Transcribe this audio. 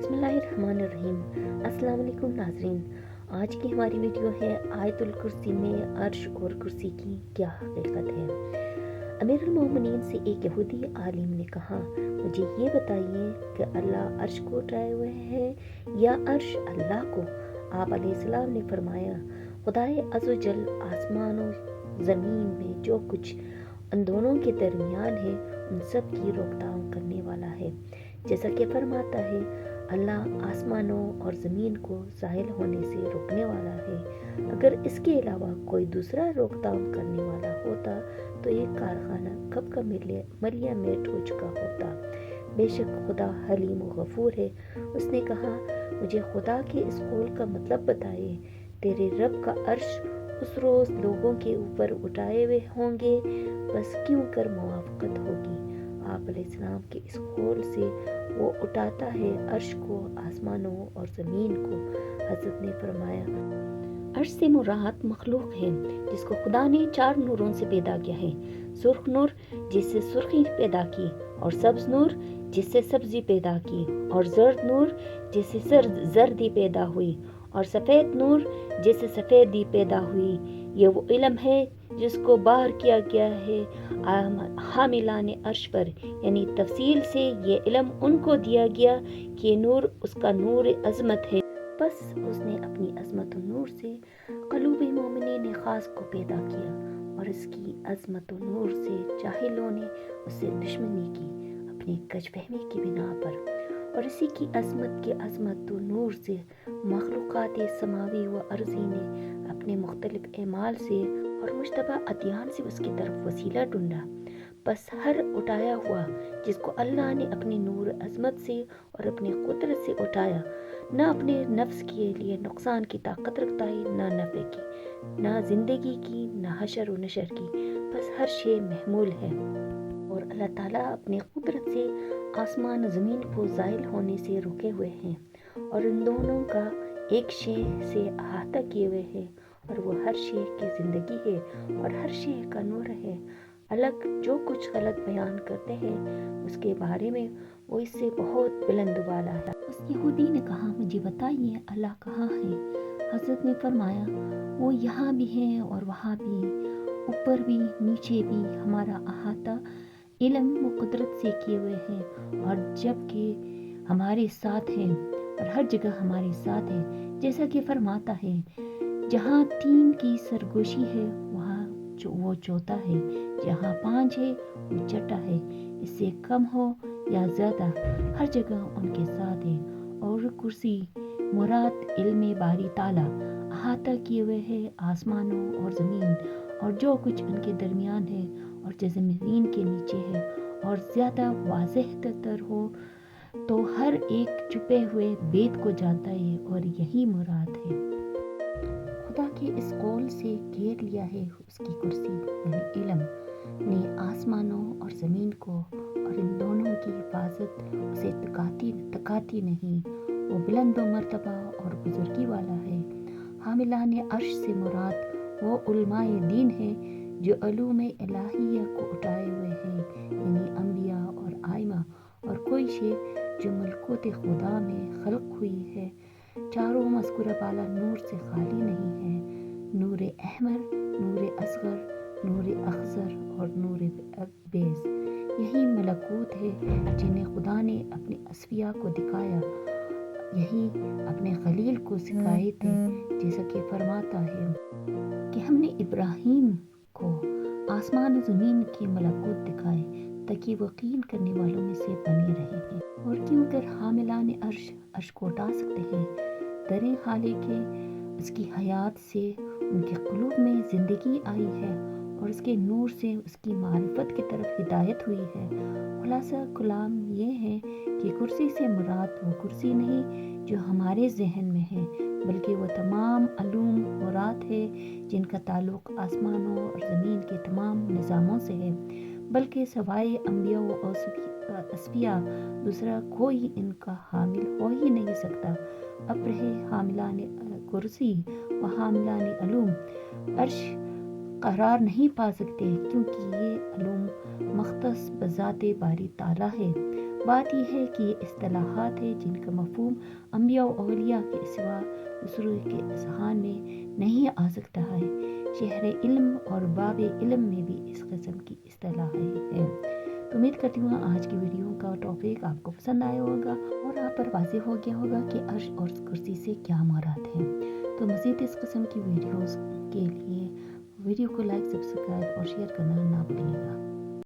बिस्मिल्लाहिर्रहमानिर्रहीम। अस्सलाम वालेकुम नाज़रीन। आज की हमारी वीडियो है आयतुल कुर्सी में अर्श और कुर्सी की क्या हकीकत है। अमीरुल मोमिनीन से एक यहूदी आलिम ने कहा, मुझे ये बताइए कि अल्लाह अर्श को उठाए हुए है या अर्श अल्लाह को। आप अलैहिस्सलाम ने फरमाया, खुदाए अज़्ज़वजल आसमानों ज़मीन में जो कुछ उन दोनों के दरमियान है उन सब की रोकथाम करने वाला है। जैसा कि फरमाता है, अल्लाह आसमानों और ज़मीन को ज़ाहिल होने से रोकने वाला है। अगर इसके अलावा कोई दूसरा रोकथाम करने वाला होता तो ये कारखाना कब का मलिया मेट हो चुका होता। बेशक खुदा हलीम व गफूर है। उसने कहा, मुझे खुदा के इस कौल का मतलब बताइए। तेरे रब का अर्श उस रोज़ लोगों के ऊपर उठाए हुए होंगे, बस क्यों कर मुआफ़क़त होगी। आप अलैहिस्सलाम के इस कौल से वो उठाता है अर्श को, आसमानों और ज़मीन को। हज़रत ने फरमाया, अर्श से मुराद मखलूक है जिसको खुदा ने 4 नूरों से पैदा किया है। सुर्ख नूर जिससे सुर्खी पैदा की, और सब्ज़ नूर जिससे सब्ज़ी पैदा की, और जर्द नूर जिससे जर्दी पैदा हुई, और सफ़ेद नूर जिससे सफ़ेदी पैदा हुई। ये वो इल्म है जिसको बाहर किया गया है हामिलाने अर्श पर, यानी तफसील से ये इल्म उनको दिया गया कि ये नूर उसका नूर अज़मत है। बस उसने अपनी अज़मत नूर से क़ुलूब मोमिनीन ख़ास को पैदा किया, और इसकी अज़मत नूर से जाहिलों ने उससे दुश्मनी की अपनी गजफहमी की बिना पर। और इसी की अज़मत के अज़मत नूर से मखलूक़ात समावी व अर्ज़ी ने अपने मुख्तलिफ एमाल से और मुश्तबा अदियान से उसकी तरफ वसीला ढूंढा। बस हर उठाया हुआ जिसको अल्लाह ने अपनी नूर अज़मत से और अपनी कुदरत से उठाया, न अपने नफ्स के लिए नुकसान की ताकत रखता है, न नफ़े की, न ज़िंदगी की, न हशर व नशर की, बस हर शे महमूल है। और अल्लाह ताला अपनी कुदरत से आसमान ज़मीन को ज़ाइल होने से रुके हुए हैं, और इन दोनों का एक शे से अहाता किए हुए हैं, और वो हर शे की ज़िंदगी है और हर शे का नूर है। अलग जो कुछ गलत बयान करते हैं उसके बारे में वो इससे बहुत बुलंद वाला है। उस यहूदी ने कहा, मुझे बताइए अल्लाह कहाँ है। हज़रत ने फरमाया, वो यहाँ भी है और वहाँ भी, ऊपर भी नीचे भी हमारा अहाता इल्म व कुदरत से किए हुए हैं, और जबकि हमारे साथ हैं और हर जगह हमारे साथ है। जैसा कि फरमाता है, जहाँ 3 की सरगोशी है वहाँ वो चौथा है, जहाँ 5 है वो छठा है। इससे कम हो या ज़्यादा हर जगह उनके साथ है। और कुर्सी मुराद इल्म बारी ताला अहाता किए हुए है आसमानों और ज़मीन और जो कुछ उनके दरमियान है और जो ज़मीन के नीचे है। और ज़्यादा वाज़ेह तर हो तो हर एक छुपे हुए भेद को जानता है, और यही मुराद है। खुदा के इस कौल से घेर लिया है उसकी कुर्सी यानी इल्म ने आसमानों और ज़मीन को, और इन दोनों की हिफाजत उसे तकाती नहीं। वो बुलंद मर्तबा और बुजुर्गी वाला है। हामिलाने अर्श से मुराद वो उलमाए दीन है जो उलूम इलाहिया को उठाए हुए हैं, यानी अम्बिया और आइमा, और कोई शे जो मलकूत खुदा में खल्क हुई है चारों मज़कूरा बाला नूर से खाली नहीं है। नूर अहमर, नूर असगर, नूर अखज़र और नूर बेज़, यही मलकूत है जिन्हें खुदा ने अपने असफिया को दिखाया, यही अपने खलील को सिखाए थे। जैसा कि फरमाता है कि हमने इब्राहीम को आसमान ज़मीन के मलकूत दिखाए ताकि यकीन करने वालों में से बने रहे। और क्यों कर हामिलान अर्श को उठा सकते हैं, दरे हाले के उसकी हयात से उनके क़ुलूब में ज़िंदगी आई है, और उसके नूर से उसकी मारिफत की तरफ हिदायत हुई है। खुलासा कलाम ये है कि कुर्सी से मुराद वो कुर्सी नहीं जो हमारे जहन में है, बल्कि वो तमाम अलूम मुराद है जिनका ताल्लुक़ आसमानों और ज़मीन के तमाम निज़ामों से है, बल्कि सवाए अम्बिया व असफिया दूसरा कोई इनका हामिल हो ही नहीं सकता। अब रहे हामिलान कुर्सी व हामिलान अलूम अर्श करार नहीं पा सकते, क्योंकि ये अलूम मख्तस बज़ाते बारी ताला है। बात यह है कि ये इस्तिलाहात है जिनका मफहूम अंबिया और औलिया के सिवा दूसरों के जहान में नहीं आ सकता है। शहर इल्म और बाब इल्म में भी इस किस्म की इस्तिलाहें हैं। तो उम्मीद करती हूँ आज की वीडियो का टॉपिक आपको पसंद आया होगा और आप पर वाज़ेह हो गया होगा कि अर्श और कुर्सी से क्या मुराद है। तो मज़ीद इस किस्म की वीडियोज़ के लिए वीडियो को लाइक, सब्सक्राइब और शेयर करना ना भूलिएगा।